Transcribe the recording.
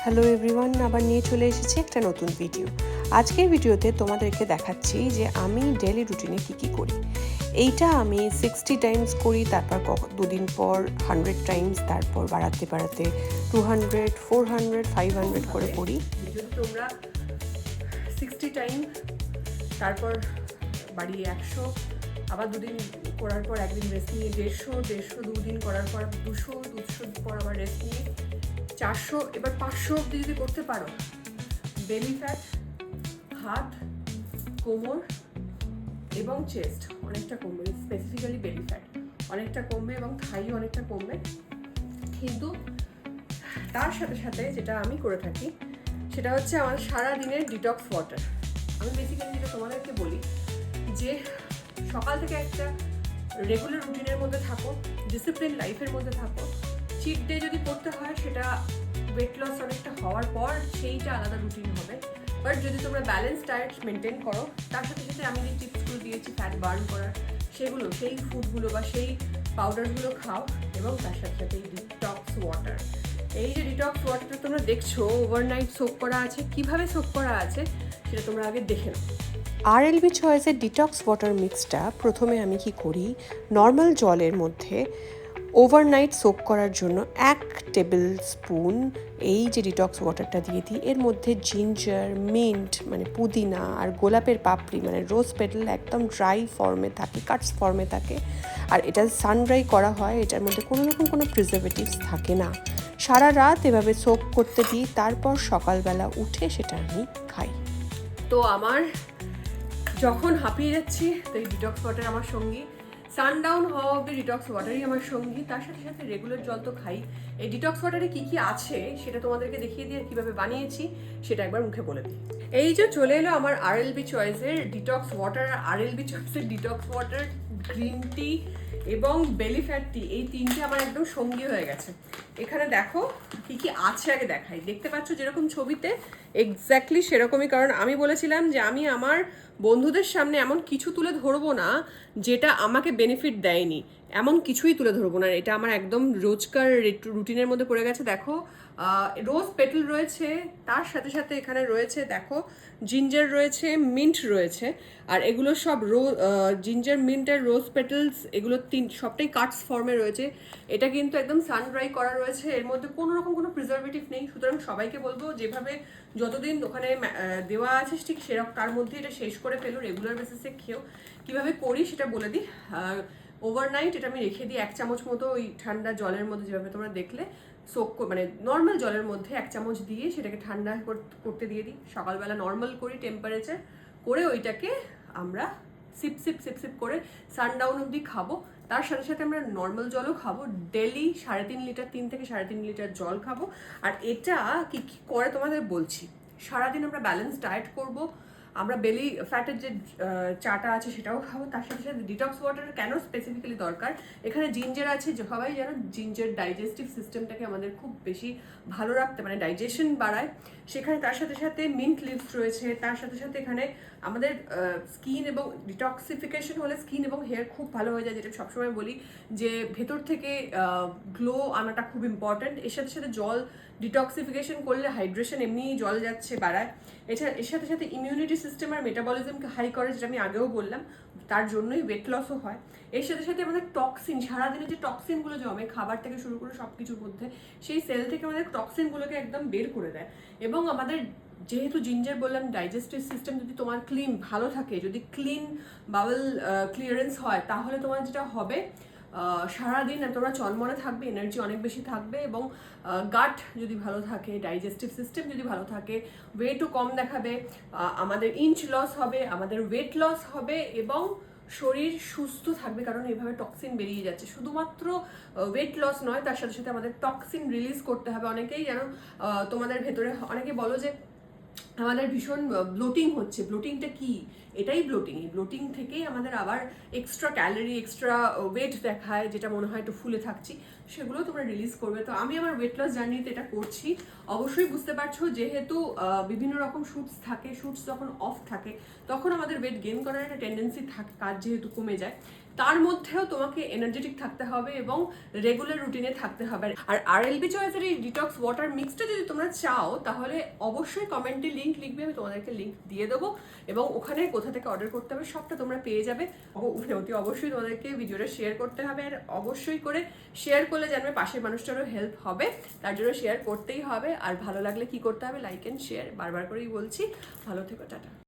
Hello everyone, আবার নিয়ে চলে এসেছি একটা নতুন ভিডিও। আজকের ভিডিওতে তোমাদেরকে দেখাচ্ছি যে আমি ডেইলি রুটিনে কী করি। এইটা আমি 60 টাইমস করি, তারপর দুদিন পর 100 টাইমস, তারপর বাড়াতে 200, 400, 500 করে করি। যদি তোমরা 60 টাইম, তারপর বাড়িয়ে 100, আবার দুদিন করার পর একদিন রেস্ট নিয়ে 150, দুদিন করার পর 200 পর আবার রেস্ট নিয়ে 400, এবার 500 অব্দি যদি করতে পারো, বেলি ফ্যাট, হাত, কোমর এবং চেস্ট অনেকটা কমবে, স্পেসিফিক্যালি বেলি ফ্যাট অনেকটা কমবে এবং থাই অনেকটা কমবে। কিন্তু তার সাথে সাথে যেটা আমি করে থাকি সেটা হচ্ছে আমার সারা দিনের ডিটক্স ওয়াটার। আমি বেসিক্যালি যেটা তোমাদেরকে বলি যে সকাল থেকে একটা রেগুলার রুটিনের মধ্যে থাকো, ডিসিপ্লিন লাইফের মধ্যে থাকো। চিট ডে যদি করতে হয় সেটা ওয়েট লস অনেকটা হওয়ার পর সেইটা আলাদা রুটিন হবে। বাট যদি তোমরা ব্যালেন্স ডায়েট মেনটেন করো, তার সাথে সাথে আমি যে টিপসগুলো দিয়েছি ফ্যাট বার্ন করার, সেগুলো সেই ফুডগুলো বা সেই পাউডারগুলো খাও, এবং তার সাথে সাথে এই ডিটক্স ওয়াটার। এই যে ডিটক্স ওয়াটারটা তোমরা দেখছো ওভারনাইট সোক করা আছে, কিভাবে সোক করা আছে সেটা তোমরা আগে দেখে নাও। RLB চয়েসের ডিটক্স ওয়াটার মিক্সটা প্রথমে আমি কি করি, নর্মাল জলের মধ্যে ওভারনাইট সোক করার জন্য 1 টেবিল স্পুন এই যে ডিটক্স ওয়াটারটা দিয়ে দিই। এর মধ্যে জিঞ্জার, মিন্ট মানে পুদিনা, আর গোলাপের পাপড়ি মানে রোজ পেটাল একদম ড্রাই ফর্মে থাকে, কাটস ফর্মে থাকে। আর এটা সান ড্রাই করা হয়, এটার মধ্যে কোনো রকম কোনো প্রিজারভেটিভস থাকে না। সারা রাত এভাবে সোক করতে দিই, তারপর সকালবেলা উঠে সেটা আমি খাই। তো আমার যখন হাঁপিয়ে যাচ্ছি তো এই ডিটক্স ওয়াটার আমার সঙ্গী, সানডাউন হওয়া অব্দি ডিটক্স ওয়াটারই আমার সঙ্গী। তার সাথে সাথে রেগুলার জল তো খাই। এই ডিটক্স ওয়াটারে কী কী আছে সেটা তোমাদেরকে দেখিয়ে দিয়ে কীভাবে বানিয়েছি সেটা একবার মুখে বলে দিই। এই যে চলে এলো আমার RLB চয়েসের ডিটক্স ওয়াটার। RLB চয়েসের ডিটক্স ওয়াটার, গ্রিন টি এবং বেলি ফ্যাট টি, এই তিনটে আমার একদম সঙ্গী হয়ে গেছে। এখানে দেখো কী কী আছে, আগে দেখাই। দেখতে পাচ্ছ যেরকম ছবিতে এক্স্যাক্টলি সেরকমই, কারণ আমি বলেছিলাম যে আমি আমার বন্ধুদের সামনে এমন কিছু তুলে ধরবো না যেটা আমাকে বেনিফিট দেয়নি, এমন কিছুই তুলে ধরবো না। এটা আমার একদম রোজকার রুটিনের মধ্যে পড়ে গেছে। দেখো রোজ পেটাল রয়েছে, তার সাথে সাথে এখানে রয়েছে দেখো জিঞ্জার রয়েছে, মিন্ট রয়েছে। আর এগুলো সব জিঞ্জার, মিন্ট আর রোজ পেটালস, এগুলো সবটাই কাটস ফর্মে রয়েছে। এটা কিন্তু একদম সান ড্রাই করা রয়েছে, এর মধ্যে কোনো রকম কোনো প্রিজারভেটিভ নেই। সুতরাং সবাইকে বলবো যেভাবে যতদিন ওখানে দেওয়া আছে ঠিক সেরকম তার মধ্যে এটা শেষ করে ফেলো, রেগুলার বেসিসে খেও। কীভাবে করি সেটা বলে দিই। ওভারনাইট এটা আমি রেখে দিই 1 চামচ মতো ওই ঠান্ডা জলের মধ্যে, যেভাবে তোমরা দেখলে সোক মানে নর্মাল জলের মধ্যে 1 চামচ দিয়ে সেটাকে ঠান্ডা করতে দিয়ে দিই। সকালবেলা নর্মাল করি টেম্পারেচার করে, ওইটাকে আমরা সিপ সিপ করে সানডাউন অবধি খাবো। তার সাথে সাথে আমরা নর্মাল জলও খাবো, ডেলি 3.5 লিটার, 3 থেকে 3.5 লিটার জল খাবো। আর এটা কি কি করে তোমাদের বলছি। সারাদিন আমরা ব্যালেন্স ডায়েট করব, আমরা বেলি ফ্যাটের যে চাটা আছে সেটাও খাবো। তার সাথে সাথে ডিটক্স ওয়াটার কেন স্পেসিফিক্যালি দরকার, এখানে জিঞ্জার আছে, যে সবাই জানো জিঞ্জার ডাইজেস্টিভ সিস্টেমটাকে আমাদের খুব বেশি ভালো রাখতে, মানে ডাইজেশন বাড়ায় সেখানে। তার সাথে সাথে মিন্ট লিভস রয়েছে, তার সাথে সাথে এখানে আমাদের স্কিন এবং ডিটক্সিফিকেশন হলে স্কিন এবং হেয়ার খুব ভালো হয়ে যায়, যেটা সবসময় বলি যে ভেতর থেকে গ্লো আনাটা খুব ইম্পর্ট্যান্ট। এর সাথে সাথে জল ডিটক্সিফিকেশন করলে হাইড্রেশন এমনি জল যাচ্ছে বাড়ায়। এছাড়া এর সাথে সাথে ইমিউনিটি সিস্টেম আর মেটাবলিজমকে হাই করে, যেটা আমি আগেও বললাম, তার জন্যই ওয়েট লসও হয়। এর সাথে সাথে আমাদের টক্সিন, সারাদিনে যে টক্সিনগুলো জমে খাবার থেকে শুরু করে সব কিছুর মধ্যে, সেই সেল থেকে আমাদের টক্সিনগুলোকে একদম বের করে দেয়। এবং আমাদের যেহেতু জিঞ্জার বললাম, ডাইজেস্টিভ সিস্টেম যদি তোমার ক্লিন ভালো থাকে, যদি ক্লিন বাউল ক্লিয়ারেন্স হয়, তাহলে তোমার যেটা হবে সারাদিন তোমরা চনমনে থাকবে, এনার্জি অনেক বেশি থাকবে। এবং গাট যদি ভালো থাকে, ডাইজেস্টিভ সিস্টেম যদি ভালো থাকে, ওয়েটও কম দেখাবে, আমাদের ইঞ্চ লস হবে, আমাদের ওয়েট লস হবে এবং শরীর সুস্থ থাকবে। কারণ এইভাবে টক্সিন বেরিয়ে যাচ্ছে, শুধুমাত্র ওয়েট লস নয়, তার সাথে সাথে আমাদের টক্সিন রিলিজ করতে হবে। অনেকেই যেন তোমাদের ভেতরে অনেকে বলো যে আমাদের ভীষণ ব্লোটিং হচ্ছে, ব্লোটিংটা কি? এটাই ব্লোটিং। এই ব্লোটিং থেকেই আমাদের আবার এক্সট্রা ক্যালোরি, এক্সট্রা ওয়েট দেখায়, যেটা মনে হয় একটু ফুলে থাকছি, সেগুলো তোমরা রিলিজ করবে। তো আমি আমার ওয়েট লস জার্নিতে এটা করছি। অবশ্যই বুঝতে পারছো, যেহেতু বিভিন্ন রকম শুটস থাকে, শুটস যখন অফ থাকে তখন আমাদের ওয়েট গেইন করার একটা টেন্ডেন্সি থাকে, কাজ যেহেতু কমে যায়। তার মধ্যেও তোমাকে এনার্জেটিক থাকতে হবে এবং রেগুলার রুটিনে থাকতে হবে। আর আরএলবি চয়েসের এই ডিটক্স ওয়াটার মিক্সটা যদি তোমরা চাও তাহলে অবশ্যই কমেন্টে লিঙ্ক লিখবে, আমি তোমাদেরকে লিঙ্ক দিয়ে দেবো এবং ওখানে কোথা থেকে অর্ডার করতে হবে সবটা তোমরা পেয়ে যাবে। অতি অবশ্যই তোমাদেরকে ভিডিওটা শেয়ার করতে হবে, আর অবশ্যই করে শেয়ার করলে জানবে পাশের মানুষটারও হেল্প হবে, তার জন্য শেয়ার করতেই হবে। আর ভালো লাগলে কি করতে হবে, লাইক অ্যান্ড শেয়ার, বারবার করেই বলছি। ভালো থেকো, টাটা।